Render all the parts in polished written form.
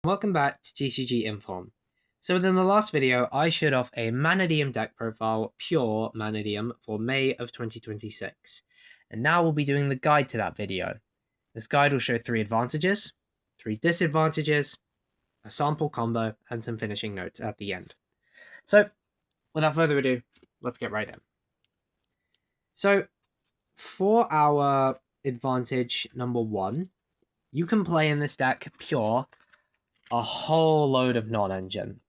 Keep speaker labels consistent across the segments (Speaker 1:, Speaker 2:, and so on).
Speaker 1: Welcome back to TCG Inform. So within the last video, I showed off a Mannadium deck profile, pure Mannadium, for May of 2026. And now we'll be doing the guide to that video. This guide will show 3 advantages, 3 disadvantages, a sample combo, and some finishing notes at the end. So, without further ado, let's get right in. So, for our advantage number 1, you can play in this deck pure a whole load of non-engine.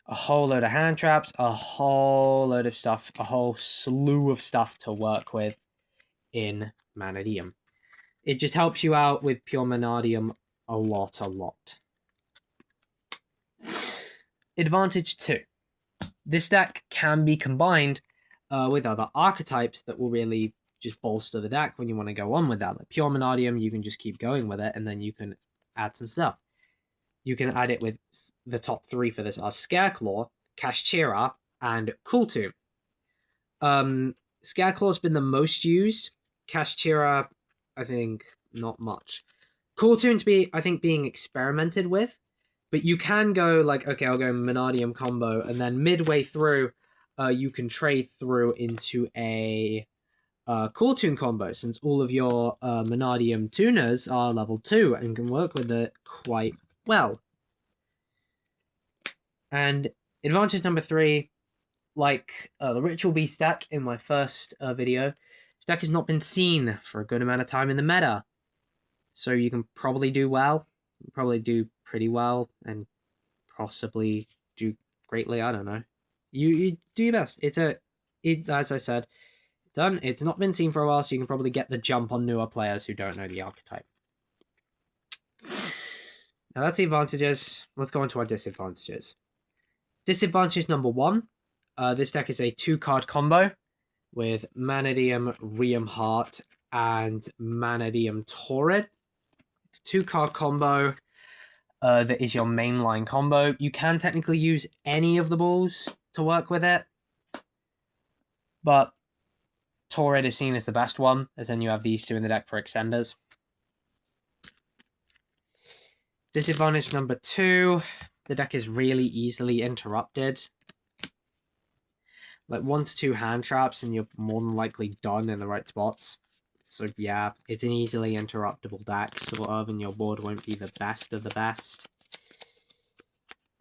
Speaker 1: A whole load of hand traps, a whole load of stuff, a whole slew of stuff to work with in Mannadium. It just helps you out with pure Mannadium a lot. Advantage 2. This deck can be combined with other archetypes that will really just bolster the deck when you want to go on with that. Like pure Mannadium, you can just keep going with it, and then you can add some stuff. You can add it with the top 3 for this are Scareclaw, Kashtira, and Kultu. Scareclaw's been the most used. Kashtira, I think, not much. Kultu to be, I think, being experimented with. But you can go like, okay, I'll go Mannadium combo, and then midway through, you can trade through into a Kultu combo, since all of your Mannadium tuners are level 2 and can work with it quite well. And advantage number 3, like the Ritual Beast deck in my first video, this deck has not been seen for a good amount of time in the meta. So you can probably do well, probably do pretty well, and possibly do greatly. I don't know. You do your best. As I said, it's not been seen for a while, so you can probably get the jump on newer players who don't know the archetype. Now that's the advantages. Let's go on to our disadvantages. Disadvantage number 1. This deck is a 2-card combo with Mannadium Riem Heart and Mannadium Torrid. It's a 2-card combo that is your mainline combo. You can technically use any of the balls to work with it, but Torrid is seen as the best one, as then you have these 2 in the deck for extenders. Disadvantage number 2, the deck is really easily interrupted. Like 1 to 2 hand traps and you're more than likely done in the right spots. So yeah, it's an easily interruptible deck, sort of, and your board won't be the best of the best.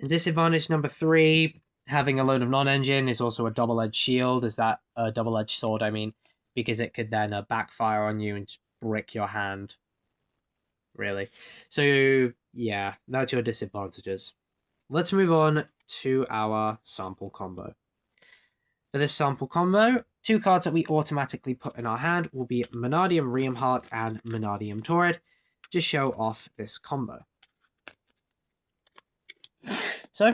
Speaker 1: And disadvantage number 3, having a load of non-engine is also a double-edged shield, is that a double-edged sword, I mean, because it could then backfire on you and just brick your hand, really. So yeah, that's your disadvantages. Let's move on to our sample combo. For this sample combo, 2 cards that we automatically put in our hand will be Mannadium Riem Heart and Mannadium Torrid to show off this combo. So,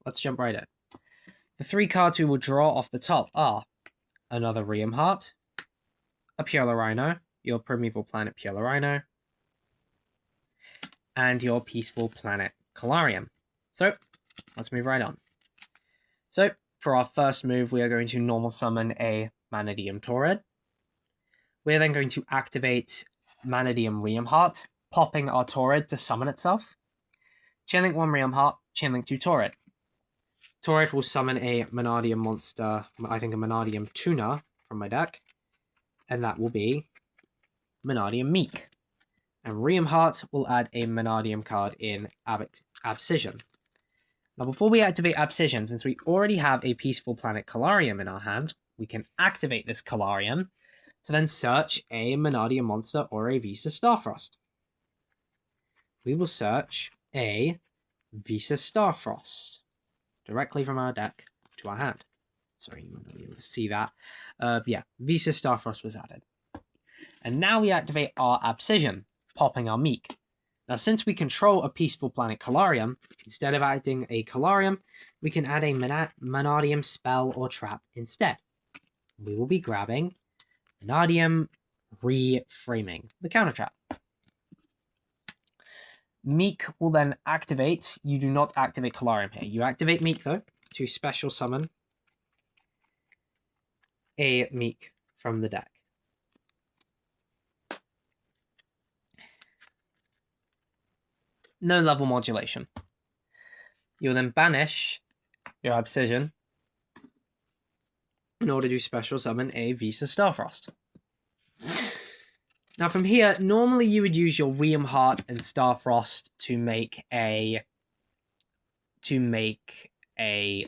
Speaker 1: let's jump right in. The 3 cards we will draw off the top are another Riem Heart, a Pure Rhino, your Primeval Planet Pure Rhino, and your Peaceful Planet Calarium. So, let's move right on. So, for our first move, we are going to normal summon a Mannadium Torrid. We're then going to activate Mannadium Riem Heart, popping our Torrid to summon itself. Chainlink 1 Riem Heart, Chainlink 2 Torrid. Torrid will summon a Mannadium monster, I think a Mannadium tuner from my deck, and that will be Mannadium Meek. And Riem Heart will add a Mannadium card in Abscission. Now, before we activate Abscission, since we already have a Peaceful Planet Calarium in our hand, we can activate this Calarium to then search a Mannadium monster or a Visa Starfrost. We will search a Visa Starfrost directly from our deck to our hand. Sorry, you might not be able to see that. Yeah, Visa Starfrost was added. And now we activate our Abscission, popping our Meek. Now, since we control a Peaceful Planet Calarium, instead of adding a Calarium, we can add a Mannadium spell or trap instead. We will be grabbing Mannadium Reframing, the counter trap. Meek will then activate. You do not activate Calarium here. You activate Meek, though, to special summon a Meek from the deck. no level modulation. You'll then banish your Obsidian in order to special summon a Visa Starfrost. Now from here, normally you would use your Realm Heart and Starfrost to make a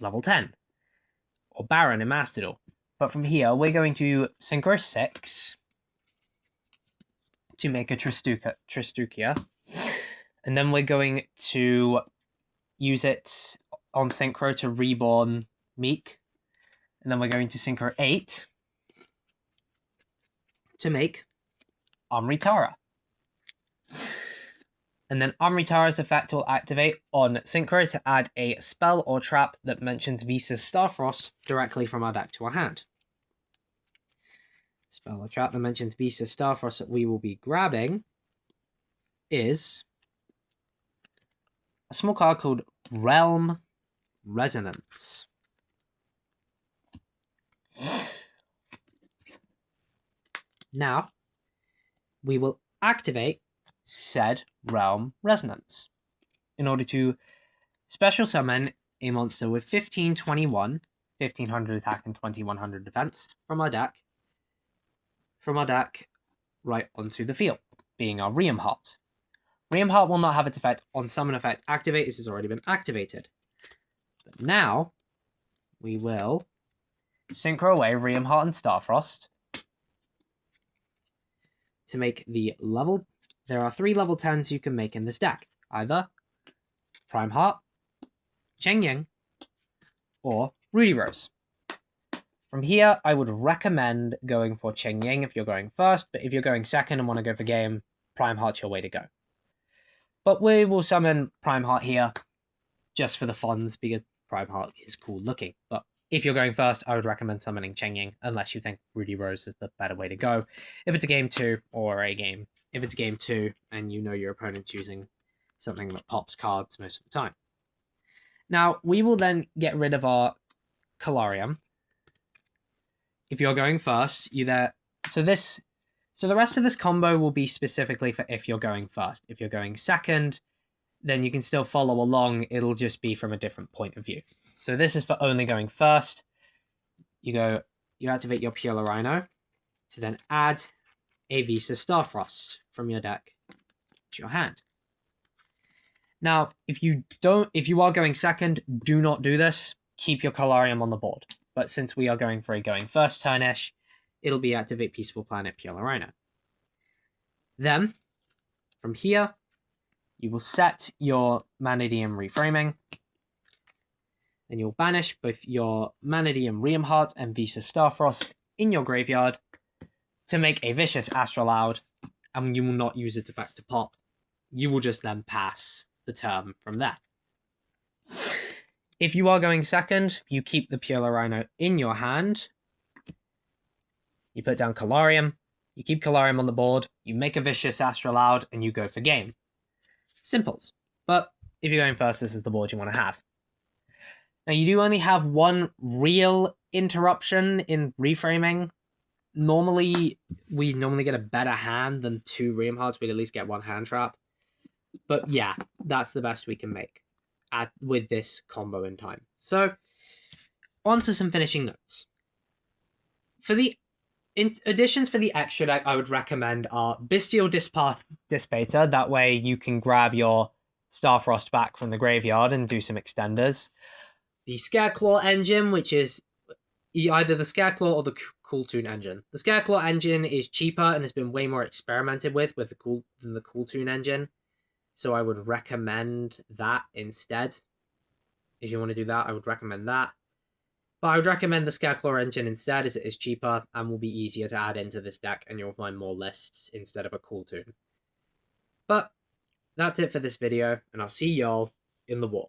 Speaker 1: level 10 or Baron in Master Duel. But from here, we're going to Synchro 6 to make a Tristukia. And then we're going to use it on Synchro to reborn Meek. And then we're going to Synchro 8 to make Amritara. And then Amritara's effect will activate on Synchro to add a spell or trap that mentions Visa's Starfrost directly from our deck to our hand. Spell or trap that mentions Visa's Starfrost that we will be grabbing is a small card called Realm Resonance. Now, we will activate said Realm Resonance in order to special summon a monster with 1521, 1500 attack and 2100 defense from our deck right onto the field, being our Realm Heart. Realm Heart will not have its effect on summon effect activate, as has already been activated. But now, we will synchro away Realm Heart and Starfrost to make the level. There are 3 level 10s you can make in this deck. Either Prime Heart, Cheng Ying, or Rudy Rose. From here, I would recommend going for Cheng Ying if you're going first, but if you're going second and want to go for game, Prime Heart's your way to go. But we will summon Prime Heart here just for the funds, because Prime Heart is cool looking. But if you're going first, I would recommend summoning Cheng Ying, unless you think Rudy Rose is the better way to go. If it's a game 2 or a game, if it's game 2 and you know your opponent's using something that pops cards most of the time. Now, we will then get rid of our Calarium. If you're going first, so the rest of this combo will be specifically for if you're going first. If you're going second, then you can still follow along. It'll just be from a different point of view. So this is for only going first. You activate your Pure Rhino to then add a Visa Starfrost from your deck to your hand. Now, if you are going second, do not do this. Keep your Calarium on the board. But since we are going for a going first turnish, it'll be activate Peaceful Planet Pure Rhino. Then, from here, you will set your Mannadium Reframing. And you'll banish both your Mannadium Realm Heart and Visa Starfrost in your graveyard to make a Vicious Astrolaud, and you will not use its effect to pop. You will just then pass the turn from there. If you are going second, you keep the Pure Rhino in your hand. You put down Calarium, you keep Calarium on the board, you make a Vicious Astrolaud, and you go for game. Simples. But if you're going first, this is the board you want to have. Now, you do only have one real interruption in reframing. We normally get a better hand than 2 Realm Hearts. We'd at least get 1 hand trap. But yeah, that's the best we can make with this combo in time. So, on to some finishing notes. For the additions for the extra deck, I would recommend are Bestial Dispater. That way you can grab your Starfrost back from the graveyard and do some extenders. The Scareclaw engine, which is either the Scareclaw or the Cool Tune engine. The Scareclaw engine is cheaper and has been way more experimented with than the Cool Tune engine. So I would recommend that instead. If you want to do that, I would recommend that. But I would recommend the Scareclaw engine instead, as it is cheaper and will be easier to add into this deck, and you'll find more lists instead of a Cool Tune. But that's it for this video, and I'll see y'all in the war.